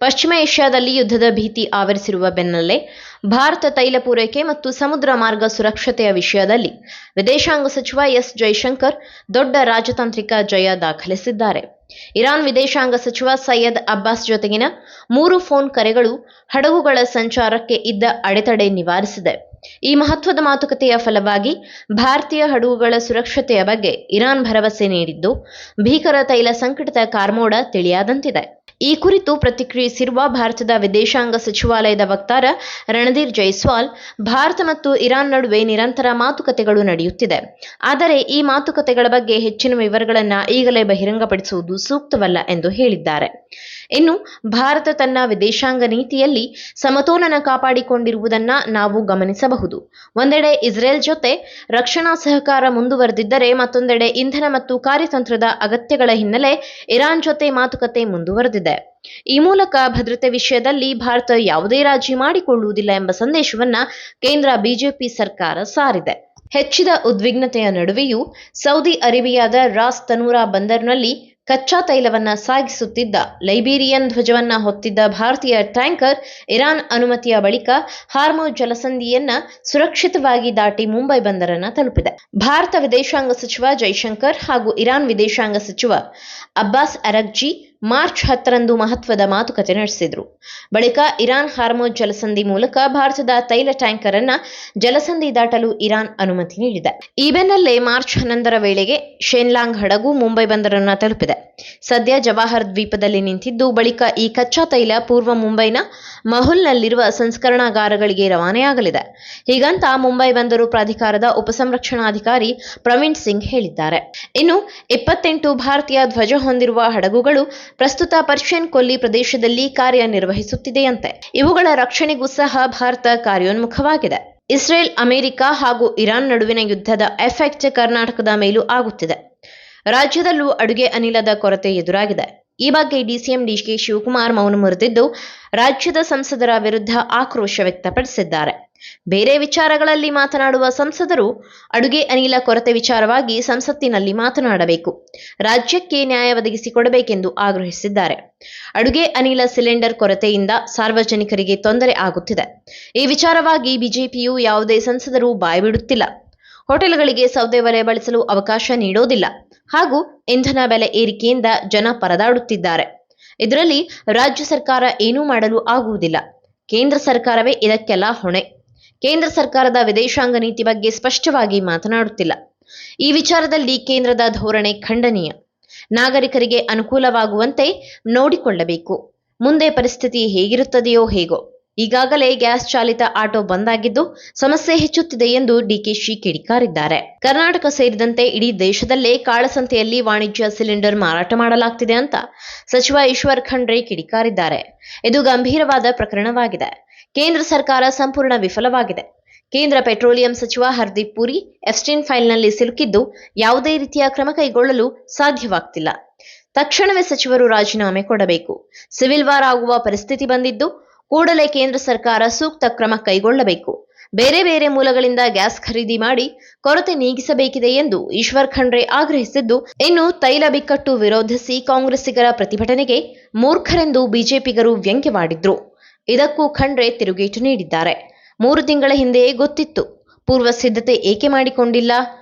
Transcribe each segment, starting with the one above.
ಪಶ್ಚಿಮ ಏಷ್ಯಾದಲ್ಲಿ ಯುದ್ಧದ ಭೀತಿ ಆವರಿಸಿರುವ ಬೆನ್ನಲ್ಲೇ ಭಾರತ ತೈಲ ಪೂರೈಕೆ ಮತ್ತು ಸಮುದ್ರ ಮಾರ್ಗ ಸುರಕ್ಷತೆಯ ವಿಷಯದಲ್ಲಿ ವಿದೇಶಾಂಗ ಸಚಿವ ಎಸ್ ಜೈಶಂಕರ್ ದೊಡ್ಡ ರಾಜತಾಂತ್ರಿಕ ಜಯ ದಾಖಲಿಸಿದ್ದಾರೆ. ಇರಾನ್ ವಿದೇಶಾಂಗ ಸಚಿವ ಸೈಯದ್ ಅಬ್ಬಾಸ್ ಜೊತೆಗಿನ 3 ಫೋನ್ ಕರೆಗಳು ಹಡಗುಗಳ ಸಂಚಾರಕ್ಕೆ ಇದ್ದ ಅಡೆತಡೆ ನಿವಾರಿಸಿದೆ. ಈ ಮಹತ್ವದ ಮಾತುಕತೆಯ ಫಲವಾಗಿ ಭಾರತೀಯ ಹಡಗುಗಳ ಸುರಕ್ಷತೆಯ ಬಗ್ಗೆ ಇರಾನ್ ಭರವಸೆ ನೀಡಿದ್ದು, ಭೀಕರ ತೈಲ ಸಂಕಟದ ಕಾರ್ಮೋಡ ತಿಳಿಯಾದಂತಿದೆ. ಈ ಕುರಿತು ಪ್ರತಿಕ್ರಿಯಿಸಿರುವ ಭಾರತದ ವಿದೇಶಾಂಗ ಸಚಿವಾಲಯದ ವಕ್ತಾರ ರಣಧೀರ್ ಜೈಸ್ವಾಲ್, ಭಾರತ ಮತ್ತು ಇರಾನ್ ನಡುವೆ ನಿರಂತರ ಮಾತುಕತೆಗಳು ನಡೆಯುತ್ತಿದೆ. ಆದರೆ ಈ ಮಾತುಕತೆಗಳ ಬಗ್ಗೆ ಹೆಚ್ಚಿನ ವಿವರಗಳನ್ನು ಈಗಲೇ ಬಹಿರಂಗಪಡಿಸುವುದು ಸೂಕ್ತವಲ್ಲ ಎಂದು ಹೇಳಿದ್ದಾರೆ. ಇನ್ನು ಭಾರತ ತನ್ನ ವಿದೇಶಾಂಗ ನೀತಿಯಲ್ಲಿ ಸಮತೋಲನ ಕಾಪಾಡಿಕೊಂಡಿರುವುದನ್ನ ನಾವು ಗಮನಿಸಬಹುದು. ಒಂದೆಡೆ ಇಸ್ರೇಲ್ ಜೊತೆ ರಕ್ಷಣಾ ಸಹಕಾರ ಮುಂದುವರೆದಿದ್ದರೆ, ಮತ್ತೊಂದೆಡೆ ಇಂಧನ ಮತ್ತು ಕಾರ್ಯತಂತ್ರದ ಅಗತ್ಯಗಳ ಹಿನ್ನೆಲೆ ಇರಾನ್ ಜೊತೆ ಮಾತುಕತೆ ಮುಂದುವರೆದಿದೆ. ಈ ಮೂಲಕ ಭದ್ರತೆ ವಿಷಯದಲ್ಲಿ ಭಾರತ ಯಾವುದೇ ರಾಜಿ ಮಾಡಿಕೊಳ್ಳುವುದಿಲ್ಲ ಎಂಬ ಸಂದೇಶವನ್ನ ಕೇಂದ್ರ ಬಿಜೆಪಿ ಸರ್ಕಾರ ಸಾರಿದೆ. ಹೆಚ್ಚಿದ ಉದ್ವಿಗ್ನತೆಯ ನಡುವೆಯೂ ಸೌದಿ ಅರೇಬಿಯಾದ ರಾಸ್ ತನೂರಾ ಬಂದರಿನಲ್ಲಿ ಕಚ್ಚಾ ತೈಲವನ್ನ ಸಾಗಿಸುತ್ತಿದ್ದ ಲೈಬೀರಿಯನ್ ಧ್ವಜವನ್ನ ಹೊತ್ತಿದ್ದ ಭಾರತೀಯ ಟ್ಯಾಂಕರ್ ಇರಾನ್ ಅನುಮತಿಯ ಬಳಿಕ ಹಾರ್ಮುಜ್ ಜಲಸಂಧಿಯನ್ನ ಸುರಕ್ಷಿತವಾಗಿ ದಾಟಿ ಮುಂಬೈ ಬಂದರನ್ನ ತಲುಪಿದೆ. ಭಾರತ ವಿದೇಶಾಂಗ ಸಚಿವ ಜೈಶಂಕರ್ ಹಾಗೂ ಇರಾನ್ ವಿದೇಶಾಂಗ ಸಚಿವ ಅಬ್ಬಾಸ್ ಅರಗ್ಜಿ ಮಾರ್ಚ್ 10ರಂದು ಮಹತ್ವದ ಮಾತುಕತೆ ನಡೆಸಿದರು. ಬಳಿಕ ಇರಾನ್ ಹಾರ್ಮುಜ್ ಜಲಸಂಧಿ ಮೂಲಕ ಭಾರತದ ತೈಲ ಟ್ಯಾಂಕರ್ ಅನ್ನ ಜಲಸಂಧಿ ದಾಟಲು ಇರಾನ್ ಅನುಮತಿ ನೀಡಿದೆ. ಈ ಬೆನ್ನಲ್ಲೇ ಮಾರ್ಚ್ 11ರ ವೇಳೆಗೆ ಶೆನ್ಲಾಂಗ್ ಹಡಗು ಮುಂಬೈ ಬಂದರನ್ನ ತಲುಪಿದೆ. ಸದ್ಯ ಜವಾಹರ್ ದ್ವೀಪದಲ್ಲಿ ನಿಂತಿದ್ದು, ಬಳಿಕ ಈ ಕಚ್ಚಾ ತೈಲ ಪೂರ್ವ ಮುಂಬೈನ ಮಹುಲ್ನಲ್ಲಿರುವ ಸಂಸ್ಕರಣಾಗಾರಗಳಿಗೆ ರವಾನೆಯಾಗಲಿದೆ. ಹೀಗಂತ ಮುಂಬೈ ಬಂದರು ಪ್ರಾಧಿಕಾರದ ಉಪಸಂರಕ್ಷಣಾಧಿಕಾರಿ ಪ್ರವೀಣ್ ಸಿಂಗ್ ಹೇಳಿದ್ದಾರೆ. ಇನ್ನು 28 ಭಾರತೀಯ ಧ್ವಜ ಹೊಂದಿರುವ ಹಡಗುಗಳು ಪ್ರಸ್ತುತ ಪರ್ಷಿಯನ್ ಕೊಲ್ಲಿ ಪ್ರದೇಶದಲ್ಲಿ ಕಾರ್ಯನಿರ್ವಹಿಸುತ್ತಿದೆಯಂತೆ. ಇವುಗಳ ರಕ್ಷಣೆಗೂ ಸಹ ಭಾರತ ಕಾರ್ಯೋನ್ಮುಖವಾಗಿದೆ. ಇಸ್ರೇಲ್, ಅಮೆರಿಕ ಹಾಗೂ ಇರಾನ್ ನಡುವಿನ ಯುದ್ಧದ ಎಫೆಕ್ಟ್ ಕರ್ನಾಟಕದ ಮೇಲೂ ಆಗುತ್ತಿದೆ. ರಾಜ್ಯದಲ್ಲೂ ಅಡುಗೆ ಅನಿಲದ ಕೊರತೆ ಎದುರಾಗಿದೆ. ಈ ಬಗ್ಗೆ ಡಿಸಿಎಂ ಡಿಕೆ ಶಿವಕುಮಾರ್ ಮೌನ ಮುರಿದಿದ್ದು, ರಾಜ್ಯದ ಸಂಸದರ ವಿರುದ್ಧ ಆಕ್ರೋಶ ವ್ಯಕ್ತಪಡಿಸಿದ್ದಾರೆ. ಬೇರೆ ವಿಚಾರಗಳಲ್ಲಿ ಮಾತನಾಡುವ ಸಂಸದರು ಅಡುಗೆ ಅನಿಲ ಕೊರತೆ ವಿಚಾರವಾಗಿ ಸಂಸತ್ತಿನಲ್ಲಿ ಮಾತನಾಡಬೇಕು, ರಾಜ್ಯಕ್ಕೆ ನ್ಯಾಯ ಒದಗಿಸಿಕೊಡಬೇಕೆಂದು ಆಗ್ರಹಿಸಿದ್ದಾರೆ. ಅಡುಗೆ ಅನಿಲ ಸಿಲಿಂಡರ್ ಕೊರತೆಯಿಂದ ಸಾರ್ವಜನಿಕರಿಗೆ ತೊಂದರೆ ಆಗುತ್ತಿದೆ. ಈ ವಿಚಾರವಾಗಿ ಬಿಜೆಪಿಯು ಯಾವುದೇ ಸಂಸದರು ಬಾಯ್ಬಿಡುತ್ತಿಲ್ಲ. ಹೋಟೆಲ್ಗಳಿಗೆ ಸೌದೆ ಒಲೆ ಬಳಸಲು ಅವಕಾಶ ನೀಡೋದಿಲ್ಲ ಹಾಗೂ ಇಂಧನ ಬೆಲೆ ಏರಿಕೆಯಿಂದ ಜನ ಪರದಾಡುತ್ತಿದ್ದಾರೆ. ಇದರಲ್ಲಿ ರಾಜ್ಯ ಸರ್ಕಾರ ಏನೂ ಮಾಡಲು ಆಗುವುದಿಲ್ಲ. ಕೇಂದ್ರ ಸರ್ಕಾರವೇ ಇದಕ್ಕೆಲ್ಲ ಹೊಣೆ. ಕೇಂದ್ರ ಸರ್ಕಾರದ ವಿದೇಶಾಂಗ ನೀತಿ ಬಗ್ಗೆ ಸ್ಪಷ್ಟವಾಗಿ ಮಾತನಾಡುತ್ತಿಲ್ಲ. ಈ ವಿಚಾರದಲ್ಲಿ ಕೇಂದ್ರದ ಧೋರಣೆ ಖಂಡನೀಯ. ನಾಗರಿಕರಿಗೆ ಅನುಕೂಲವಾಗುವಂತೆ ನೋಡಿಕೊಳ್ಳಬೇಕು. ಮುಂದೆ ಪರಿಸ್ಥಿತಿ ಹೇಗಿರುತ್ತದೆಯೋ ಹೇಗೋ. ಈಗಾಗಲೇ ಗ್ಯಾಸ್ ಚಾಲಿತ ಆಟೋ ಬಂದ್ ಆಗಿದ್ದು ಸಮಸ್ಯೆ ಹೆಚ್ಚುತ್ತಿದೆ ಎಂದು ಡಿಕೆಶಿ ಕಿಡಿಕಾರಿದ್ದಾರೆ. ಕರ್ನಾಟಕ ಸೇರಿದಂತೆ ಇಡೀ ದೇಶದಲ್ಲೇ ಕಾಳಸಂತೆಯಲ್ಲಿ ವಾಣಿಜ್ಯ ಸಿಲಿಂಡರ್ ಮಾರಾಟ ಮಾಡಲಾಗ್ತಿದೆ ಅಂತ ಸಚಿವ ಈಶ್ವರ್ ಖಂಡ್ರೆ ಕಿಡಿಕಾರಿದ್ದಾರೆ. ಇದು ಗಂಭೀರವಾದ ಪ್ರಕರಣವಾಗಿದೆ. ಕೇಂದ್ರ ಸರ್ಕಾರ ಸಂಪೂರ್ಣ ವಿಫಲವಾಗಿದೆ. ಕೇಂದ್ರ ಪೆಟ್ರೋಲಿಯಂ ಸಚಿವ ಹರ್ದೀಪ್ ಪುರಿ ಎಫ್ಸ್ಟೈನ್ ಫೈಲ್ನಲ್ಲಿ ಸಿಲುಕಿದ್ದು ಯಾವುದೇ ರೀತಿಯ ಕ್ರಮ ಕೈಗೊಳ್ಳಲು ಸಾಧ್ಯವಾಗ್ತಿಲ್ಲ. ತಕ್ಷಣವೇ ಸಚಿವರು ರಾಜೀನಾಮೆ ಕೊಡಬೇಕು. ಸಿವಿಲ್ ವಾರ್ ಆಗುವ ಪರಿಸ್ಥಿತಿ ಬಂದಿದ್ದು, ಕೂಡಲೇ ಕೇಂದ್ರ ಸರ್ಕಾರ ಸೂಕ್ತ ಕ್ರಮ ಕೈಗೊಳ್ಳಬೇಕು. ಬೇರೆ ಬೇರೆ ಮೂಲಗಳಿಂದ ಗ್ಯಾಸ್ ಖರೀದಿ ಮಾಡಿ ಕೊರತೆ ನೀಗಿಸಬೇಕಿದೆ ಎಂದು ಈಶ್ವರ್ ಖಂಡ್ರೆ ಆಗ್ರಹಿಸಿದ್ದು, ಇನ್ನು ತೈಲ ಬಿಕ್ಕಟ್ಟು ವಿರೋಧಿಸಿ ಕಾಂಗ್ರೆಸ್ಸಿಗರ ಪ್ರತಿಭಟನೆಗೆ ಮೂರ್ಖರೆಂದು ಬಿಜೆಪಿಗರು ವ್ಯಂಗ್ಯವಾಡಿದ್ರು. ಇದಕ್ಕೂ ಖಂಡ್ರೆ ತಿರುಗೇಟು ನೀಡಿದ್ದಾರೆ. 3 ತಿಂಗಳ ಹಿಂದೆಯೇ ಗೊತ್ತಿತ್ತು. ಪೂರ್ವ ಸಿದ್ಧತೆ ಏಕೆ ಮಾಡಿಕೊಂಡಿಲ್ಲ?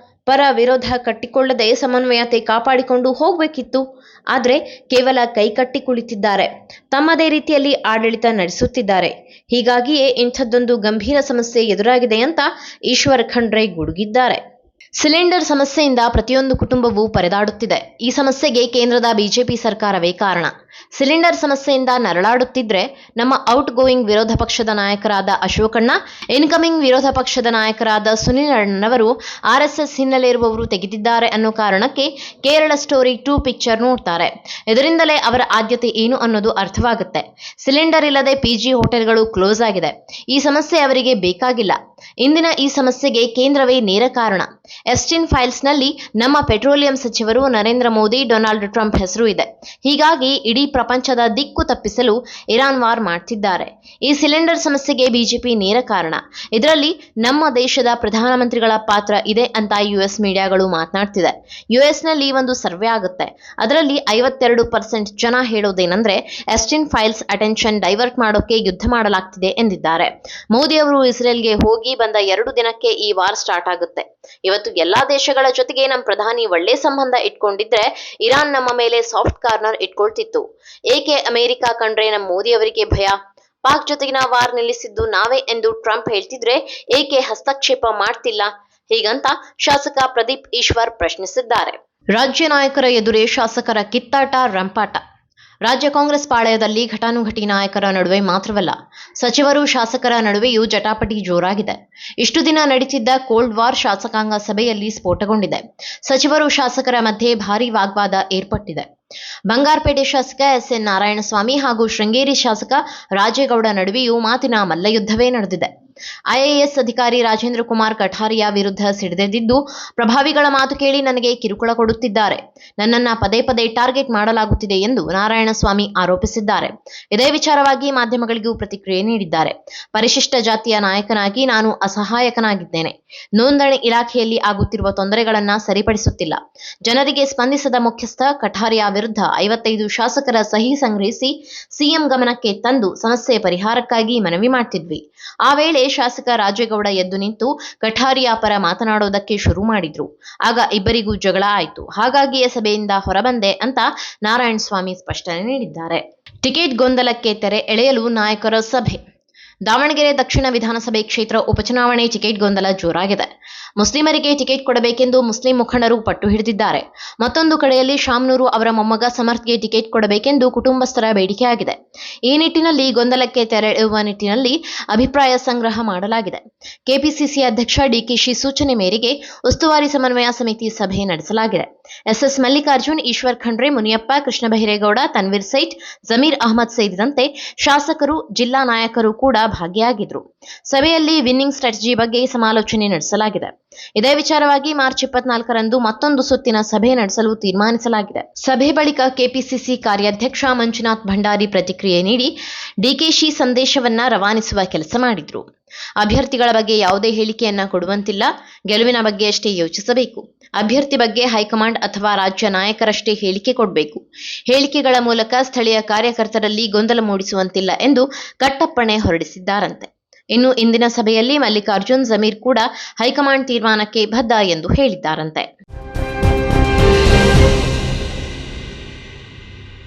ಪರ ವಿರೋಧ ಕಟ್ಟಿಕೊಳ್ಳದೆ ಸಮನ್ವಯತೆ ಕಾಪಾಡಿಕೊಂಡು ಹೋಗಬೇಕಿತ್ತು. ಆದರೆ ಕೇವಲ ಕೈಕಟ್ಟಿ ಕುಳಿತಿದ್ದಾರೆ. ತಮ್ಮದೇ ರೀತಿಯಲ್ಲಿ ಆಡಳಿತ ನಡೆಸುತ್ತಿದ್ದಾರೆ. ಹೀಗಾಗಿಯೇ ಇಂಥದ್ದೊಂದು ಗಂಭೀರ ಸಮಸ್ಯೆ ಎದುರಾಗಿದೆ ಅಂತ ಈಶ್ವರ್ ಖಂಡ್ರೆ ಗುಡುಗಿದ್ದಾರೆ. ಸಿಲಿಂಡರ್ ಸಮಸ್ಯೆಯಿಂದ ಪ್ರತಿಯೊಂದು ಕುಟುಂಬವೂ ಪರದಾಡುತ್ತಿದೆ. ಈ ಸಮಸ್ಯೆಗೆ ಕೇಂದ್ರದ ಬಿಜೆಪಿ ಸರ್ಕಾರವೇ ಕಾರಣ. ಸಿಲಿಂಡರ್ ಸಮಸ್ಯೆಯಿಂದ ನರಳಾಡುತ್ತಿದ್ರೆ ನಮ್ಮ ಔಟ್ ಗೋಯಿಂಗ್ ವಿರೋಧ ಪಕ್ಷದ ನಾಯಕರಾದ ಅಶೋಕಣ್ಣ, ಇನ್ಕಮಿಂಗ್ ವಿರೋಧ ಪಕ್ಷದ ನಾಯಕರಾದ ಸುನಿಲ್ ಅಣ್ಣನವರು ಆರ್ಎಸ್ಎಸ್ ಹಿನ್ನೆಲೆ ಇರುವವರು ತೆಗೆದಿದ್ದಾರೆ ಅನ್ನೋ ಕಾರಣಕ್ಕೆ ಕೇರಳ ಸ್ಟೋರಿ 2 ಪಿಕ್ಚರ್ ನೋಡ್ತಾರೆ. ಇದರಿಂದಲೇ ಅವರ ಆದ್ಯತೆ ಏನು ಅನ್ನೋದು ಅರ್ಥವಾಗುತ್ತೆ. ಸಿಲಿಂಡರ್ ಇಲ್ಲದೆ ಪಿಜಿ ಹೋಟೆಲ್ಗಳು ಕ್ಲೋಸ್ ಆಗಿದೆ. ಈ ಸಮಸ್ಯೆ ಅವರಿಗೆ ಬೇಕಾಗಿಲ್ಲ. ಇಂದಿನ ಈ ಸಮಸ್ಯೆಗೆ ಕೇಂದ್ರವೇ ನೇರ ಕಾರಣ. ಎಫ್ಸ್ಟೈನ್ ಫೈಲ್ಸ್ನಲ್ಲಿ ನಮ್ಮ ಪೆಟ್ರೋಲಿಯಂ ಸಚಿವರು ನರೇಂದ್ರ ಮೋದಿ, ಡೊನಾಲ್ಡ್ ಟ್ರಂಪ್ ಹೆಸರು ಇದೆ. ಹೀಗಾಗಿ ಇಡೀ ಪ್ರಪಂಚದ ದಿಕ್ಕು ತಪ್ಪಿಸಲು ಇರಾನ್ ವಾರ್ ಮಾಡ್ತಿದ್ದಾರೆ. ಈ ಸಿಲಿಂಡರ್ ಸಮಸ್ಯೆಗೆ ಬಿಜೆಪಿ ನೇರ ಕಾರಣ. ಇದರಲ್ಲಿ ನಮ್ಮ ದೇಶದ ಪ್ರಧಾನಮಂತ್ರಿಗಳ ಪಾತ್ರ ಇದೆ ಅಂತ ಯುಎಸ್ ಮೀಡಿಯಾಗಳು ಮಾತನಾಡ್ತಿದೆ. ಯುಎಸ್ನಲ್ಲಿ ಒಂದು ಸರ್ವೆ ಆಗುತ್ತೆ. ಅದರಲ್ಲಿ 52% ಜನ ಹೇಳೋದೇನೆಂದ್ರೆ ಎಸ್ಟಿನ್ ಫೈಲ್ಸ್ ಅಟೆನ್ಷನ್ ಡೈವರ್ಟ್ ಮಾಡೋಕೆ ಯುದ್ಧ ಮಾಡಲಾಗ್ತಿದೆ ಎಂದಿದ್ದಾರೆ. ಮೋದಿ ಅವರು ಇಸ್ರೇಲ್ಗೆ ಹೋಗಿ ಬಂದ 2 ದಿನಕ್ಕೆ ಈ ವಾರ್ ಸ್ಟಾರ್ಟ್ ಆಗುತ್ತೆ. ಇವತ್ತು ಎಲ್ಲಾ ದೇಶಗಳ ಜೊತೆಗೆ ನಮ್ಮ ಪ್ರಧಾನಿ ಒಳ್ಳೆ ಸಂಬಂಧ ಇಟ್ಕೊಂಡಿದ್ರೆ ಇರಾನ್ ನಮ್ಮ ಮೇಲೆ ಸಾಫ್ಟ್ ಕಾರ್ನರ್ ಇಟ್ಕೊಳ್ತಿತ್ತು. ಏಕೆ ಅಮೆರಿಕ ಕಂಡ್ರೆ ನಮ್ಮ ಮೋದಿ ಅವರಿಗೆ ಭಯ? ಪಾಕ್ ಜೊತೆಗಿನ ವಾರ್ ನಿಲ್ಲಿಸಿದ್ದು ನಾವೇ ಎಂದು ಟ್ರಂಪ್ ಹೇಳ್ತಿದ್ರೆ ಏಕೆ ಹಸ್ತಕ್ಷೇಪ ಮಾಡ್ತಿಲ್ಲ? ಹೀಗಂತ ಶಾಸಕ ಪ್ರದೀಪ್ ಈಶ್ವರ್ ಪ್ರಶ್ನಿಸಿದ್ದಾರೆ. ರಾಜ್ಯ ನಾಯಕರ ಎದುರೇ ಶಾಸಕರ ಕಿತ್ತಾಟ ರಂಪಾಟ. ರಾಜ್ಯ ಕಾಂಗ್ರೆಸ್ ಪಾಳೆಯದಲ್ಲಿ ಘಟಾನುಘಟಿ ನಾಯಕರ ನಡುವೆ ಮಾತ್ರವಲ್ಲ, ಸಚಿವರು ಶಾಸಕರ ನಡುವೆಯೂ ಜಟಾಪಟಿ ಜೋರಾಗಿದೆ. ಇಷ್ಟು ದಿನ ನಡೀತಿದ್ದ ಕೋಲ್ಡ್ ವಾರ್ ಶಾಸಕಾಂಗ ಸಭೆಯಲ್ಲಿ ಸ್ಫೋಟಗೊಂಡಿದೆ. ಸಚಿವರು ಶಾಸಕರ ಮಧ್ಯೆ ಭಾರೀ ವಾಗ್ವಾದ ಏರ್ಪಟ್ಟಿದೆ. ಬಂಗಾರಪೇಟೆ ಶಾಸಕ ಎಸ್ಎನ್ ನಾರಾಯಣಸ್ವಾಮಿ ಹಾಗೂ ಶೃಂಗೇರಿ ಶಾಸಕ ರಾಜೇಗೌಡ ನಡುವೆಯೂ ಮಾತಿನ ಮಲ್ಲಯುದ್ಧವೇ ನಡೆದಿದೆ. ಐಎಎಸ್ ಅಧಿಕಾರಿ ರಾಜೇಂದ್ರ ಕುಮಾರ್ ಕಠಾರಿಯಾ ವಿರುದ್ಧ ಸಿಡಿದೆದ್ದಿದ್ದು, ಪ್ರಭಾವಿಗಳ ಮಾತು ಕೇಳಿ ನನಗೆ ಕಿರುಕುಳ ಕೊಡುತ್ತಿದ್ದಾರೆ, ನನ್ನನ್ನ ಪದೇ ಪದೇ ಟಾರ್ಗೆಟ್ ಮಾಡಲಾಗುತ್ತಿದೆ ಎಂದು ನಾರಾಯಣಸ್ವಾಮಿ ಆರೋಪಿಸಿದ್ದಾರೆ. ಇದೇ ವಿಚಾರವಾಗಿ ಮಾಧ್ಯಮಗಳಿಗೂ ಪ್ರತಿಕ್ರಿಯೆ ನೀಡಿದ್ದಾರೆ. ಪರಿಶಿಷ್ಟ ಜಾತಿಯ ನಾಯಕನಾಗಿ ನಾನು ಅಸಹಾಯಕನಾಗಿದ್ದೇನೆ. ನೋಂದಣಿ ಇಲಾಖೆಯಲ್ಲಿ ಆಗುತ್ತಿರುವ ತೊಂದರೆಗಳನ್ನ ಸರಿಪಡಿಸುತ್ತಿಲ್ಲ. ಜನರಿಗೆ ಸ್ಪಂದಿಸದ ಮುಖ್ಯಸ್ಥ ಕಠಾರಿಯಾ ವಿರುದ್ಧ 55 ಶಾಸಕರ ಸಹಿ ಸಂಗ್ರಹಿಸಿ ಸಿಎಂ ಗಮನಕ್ಕೆ ತಂದು ಸಮಸ್ಯೆ ಪರಿಹಾರಕ್ಕಾಗಿ ಮನವಿ ಮಾಡ್ತಿದ್ವಿ. ಆ ವೇಳೆ ಶಾಸಕ ರಾಜೇಗೌಡ ಎದ್ದು ನಿಂತು ಕಠಾರಿಯಾ ಪರ ಮಾತನಾಡೋದಕ್ಕೆ ಶುರು ಮಾಡಿದ್ರು. ಆಗ ಇಬ್ಬರಿಗೂ ಜಗಳ ಆಯಿತು. ಹಾಗಾಗಿಯೇ ಸಭೆಯಿಂದ ಹೊರಬಂದೆ ಅಂತ ನಾರಾಯಣಸ್ವಾಮಿ ಸ್ಪಷ್ಟನೆ ನೀಡಿದ್ದಾರೆ. ಟಿಕೆಟ್ ಗೊಂದಲಕ್ಕೆ ತೆರೆ ಎಳೆಯಲು ನಾಯಕರ ಸಭೆ. ದಾವಣಗೆರೆ ದಕ್ಷಿಣ ವಿಧಾನಸಭೆ ಕ್ಷೇತ್ರ ಉಪಚುನಾವಣೆ ಟಿಕೆಟ್ ಗೊಂದಲ ಜೋರಾಗಿದೆ. ಮುಸ್ಲಿಮರಿಗೆ ಟಿಕೆಟ್ ಕೊಡಬೇಕೆಂದು ಮುಸ್ಲಿಂ ಮುಖಂಡರು ಪಟ್ಟು ಹಿಡಿದಿದ್ದಾರೆ. ಮತ್ತೊಂದು ಕಡೆಯಲ್ಲಿ ಶಾಮನೂರು ಅವರ ಮೊಮ್ಮಗ ಸಮರ್ಥ್ಗೆ ಟಿಕೆಟ್ ಕೊಡಬೇಕೆಂದು ಕುಟುಂಬಸ್ಥರ ಬೇಡಿಕೆಯಾಗಿದೆ. ಈ ನಿಟ್ಟಿನಲ್ಲಿ ಗೊಂದಲಕ್ಕೆ ತೆರೆ ಎಳೆಯುವ ನಿಟ್ಟಿನಲ್ಲಿ ಅಭಿಪ್ರಾಯ ಸಂಗ್ರಹ ಮಾಡಲಾಗಿದೆ. ಕೆಪಿಸಿಸಿ ಅಧ್ಯಕ್ಷ ಡಿಕೆಶಿ ಸೂಚನೆ ಮೇರೆಗೆ ಉಸ್ತುವಾರಿ ಸಮನ್ವಯ ಸಮಿತಿ ಸಭೆ ನಡೆಸಲಾಗಿದೆ. ಎಸ್ಎಸ್ ಮಲ್ಲಿಕಾರ್ಜುನ್, ಈಶ್ವರ್ ಖಂಡ್ರೆ, ಮುನಿಯಪ್ಪ, ಕೃಷ್ಣ ಬೈರೇಗೌಡ, ತನ್ವೀರ್ ಸೇಠ್, ಜಮೀರ್ ಅಹಮದ್ ಸೇರಿದಂತೆ ಶಾಸಕರು, ಜಿಲ್ಲಾ ನಾಯಕರು ಕೂಡ ಭಾಗಿಯಾಗಿದ್ರು. ಸಭೆಯಲ್ಲಿ ವಿನ್ನಿಂಗ್ ಸ್ಟ್ರಾಟಜಿ ಬಗ್ಗೆ ಸಮಾಲೋಚನೆ ನಡೆಸಲಾಗಿದೆ. ಇದೇ ವಿಚಾರವಾಗಿ ಮಾರ್ಚ್ 24ರಂದು ಮತ್ತೊಂದು ಸುತ್ತಿನ ಸಭೆ ನಡೆಸಲು ತೀರ್ಮಾನಿಸಲಾಗಿದೆ. ಸಭೆ ಬಳಿಕ ಕೆಪಿಸಿಸಿ ಕಾರ್ಯಾಧ್ಯಕ್ಷ ಮಂಜುನಾಥ್ ಭಂಡಾರಿ ಪ್ರತಿಕ್ರಿಯೆ ನೀಡಿ ಡಿಕೆಶಿ ಸಂದೇಶವನ್ನ ರವಾನಿಸುವ ಕೆಲಸ ಮಾಡಿದ್ರು. ಅಭ್ಯರ್ಥಿಗಳ ಬಗ್ಗೆ ಯಾವುದೇ ಹೇಳಿಕೆಯನ್ನ ಕೊಡುವಂತಿಲ್ಲ, ಗೆಲುವಿನ ಬಗ್ಗೆ ಅಷ್ಟೇ ಯೋಚಿಸಬೇಕು. ಅಭ್ಯರ್ಥಿ ಬಗ್ಗೆ ಹೈಕಮಾಂಡ್ ಅಥವಾ ರಾಜ್ಯ ನಾಯಕರಷ್ಟೇ ಹೇಳಿಕೆ ಕೊಡಬೇಕು. ಹೇಳಿಕೆಗಳ ಮೂಲಕ ಸ್ಥಳೀಯ ಕಾರ್ಯಕರ್ತರಲ್ಲಿ ಗೊಂದಲ ಮೂಡಿಸುವಂತಿಲ್ಲ ಎಂದು ಕಟ್ಟಪ್ಪಣೆ ಹೊರಡಿಸಿದ್ದಾರಂತೆ. ಇನ್ನು ಇಂದಿನ ಸಭೆಯಲ್ಲಿ ಮಲ್ಲಿಕಾರ್ಜುನ್, ಜಮೀರ್ ಕೂಡ ಹೈಕಮಾಂಡ್ ತೀರ್ಮಾನಕ್ಕೆ ಬದ್ಧ ಎಂದು ಹೇಳಿದ್ದಾರಂತೆ.